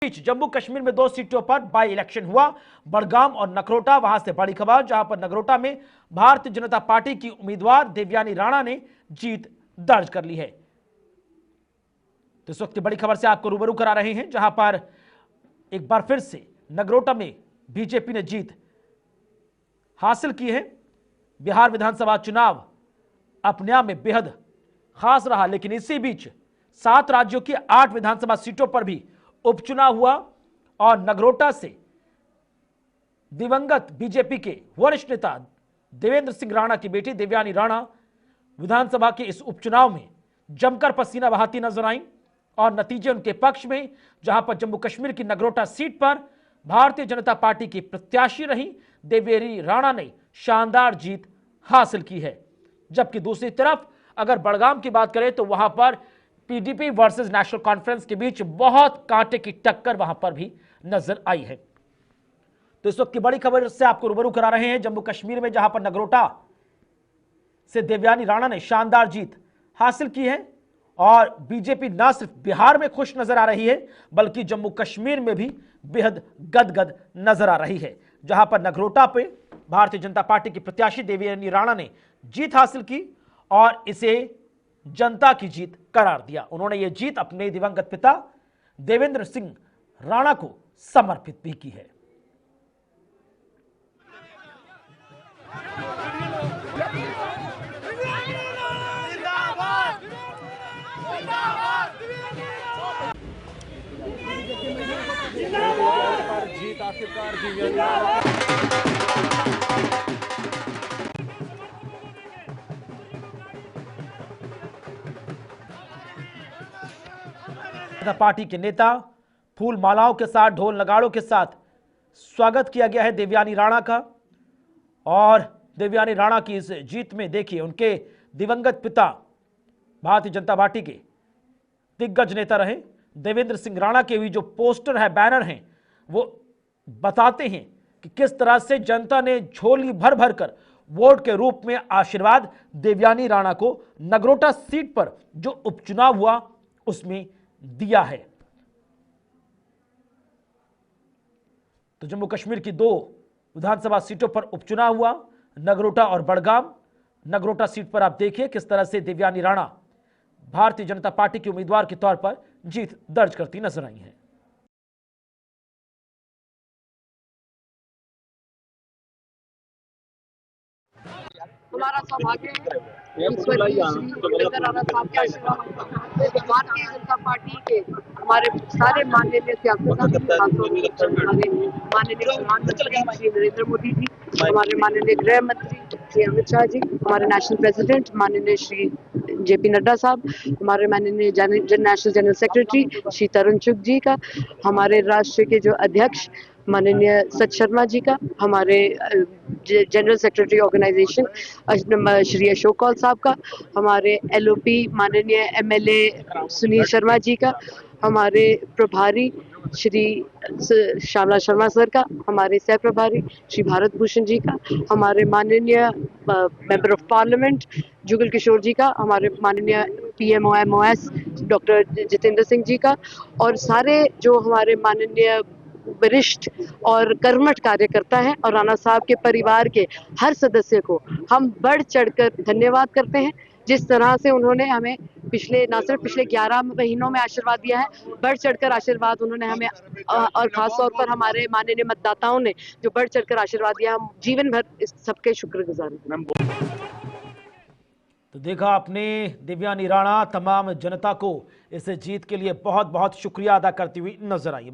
बीच जम्मू कश्मीर में 2 सीटों पर बाई इलेक्शन हुआ, बड़गाम और नगरोटा। वहां से बड़ी खबर, जहां पर नगरोटा में भारतीय जनता पार्टी की उम्मीदवार देवयानी राणा ने जीत दर्ज कर ली है। तो इस वक्त की बड़ी खबर से आपको रूबरू करा रहे हैं, जहां पर एक बार फिर से नगरोटा में बीजेपी ने जीत हासिल की है। बिहार विधानसभा चुनाव अपने आप में बेहद खास रहा, लेकिन इसी बीच 7 राज्यों की 8 विधानसभा सीटों पर भी उपचुनाव हुआ और नगरोटा से दिवंगत बीजेपी के वरिष्ठ नेता देवेंद्र सिंह राणा की बेटी देवयानी राणा विधानसभा के इस उपचुनाव में जमकर पसीना बहाती नजर आई और नतीजे उनके पक्ष में, जहां पर जम्मू कश्मीर की नगरोटा सीट पर भारतीय जनता पार्टी की प्रत्याशी रही देवयानी राणा ने शानदार जीत हासिल की है। जबकि दूसरी तरफ अगर बड़गाम की बात करें तो वहां पर पीडीपी वर्सेस नेशनल कॉन्फ्रेंस के बीच बहुत कांटे की टक्कर वहां पर भी नजर आई है। तो इस वक्त की बड़ी खबर से आपको रूबरू करा रहे हैं जम्मू कश्मीर में, जहां पर नगरोटा से देवयानी राणा ने शानदार जीत हासिल की है और बीजेपी न सिर्फ बिहार में खुश नजर आ रही है बल्कि जम्मू कश्मीर में भी बेहद गदगद नजर आ रही है, जहां पर नगरोटा पे भारतीय जनता पार्टी की प्रत्याशी देवयानी राणा ने जीत हासिल की और इसे जनता की जीत करार दिया। उन्होंने ये जीत अपने दिवंगत पिता देवेंद्र सिंह राणा को समर्पित भी की है। जीत आखिरकार पार्टी के नेता फूल मालाओं के साथ, ढोल नगाड़ों के साथ स्वागत किया गया है देवयानी राणा का। और देवयानी राणा की इस जीत में देखिए उनके दिवंगत पिता भारतीय जनता पार्टी के दिग्गज नेता रहे देवेंद्र सिंह राणा के भी जो पोस्टर है, बैनर हैं, वो बताते हैं कि किस तरह से जनता ने झोली भर भर कर वोट के रूप में आशीर्वाद देवयानी राणा को नगरोटा सीट पर जो उपचुनाव हुआ उसमें दिया है। तो जम्मू कश्मीर की 2 विधानसभा सीटों पर उपचुनाव हुआ, नगरोटा और बड़गाम। नगरोटा सीट पर आप देखिए किस तरह से देवयानी राणा भारतीय जनता पार्टी के उम्मीदवार के तौर पर जीत दर्ज करती नजर आई है। हमारा सौभाग्य है स्वर्गीय श्री देवेंद्र राणा साहब के आशीर्वाद भारतीय जनता पार्टी के हमारे सारे माननीय सियासतदान, हमारे माननीय प्रधानमंत्री श्री नरेंद्र मोदी जी, हमारे माननीय गृह मंत्री श्री अमित शाह जी, हमारे नेशनल प्रेसिडेंट माननीय श्री जेपी नड्डा साहब, हमारे माननीय नेशनल जनरल सेक्रेटरी श्री तरुण चुग जी का, हमारे राष्ट्र के जो अध्यक्ष माननीय सच शर्मा जी का, हमारे general secretary organization Shri Ashok Kaul साहब का, हमारे एलओपी माननीय एमएलए सुनील शर्मा जी का, हमारे प्रभारी श्री श्यामला शर्मा सर का, हमारे सह प्रभारी श्री भारत भूषण जी का, हमारे माननीय member of parliament Jugal Kishore जी का, हमारे माननीय पीएमओएमओएस डॉक्टर जितेंद्र सिंह जी का, और सारे जो हमारे माननीय वरिष्ठ और कर्मठ कार्यकर्ता हैं और राणा साहब के परिवार के हर सदस्य को हम बढ़ चढ़कर धन्यवाद करते हैं। जिस तरह से उन्होंने हमें न सिर्फ पिछले 11 महीनों में आशीर्वाद दिया है, बढ़ चढ़कर आशीर्वाद उन्होंने हमें और खास तौर पर हमारे माननीय मतदाताओं ने जो बढ़ चढ़कर आशीर्वाद दिया, हम जीवन भर इस सबके शुक्रगुजार हैं। तो देखा आपने देवयानी राणा तमाम जनता को इस जीत के लिए बहुत बहुत शुक्रिया अदा करती हुई नजर आई।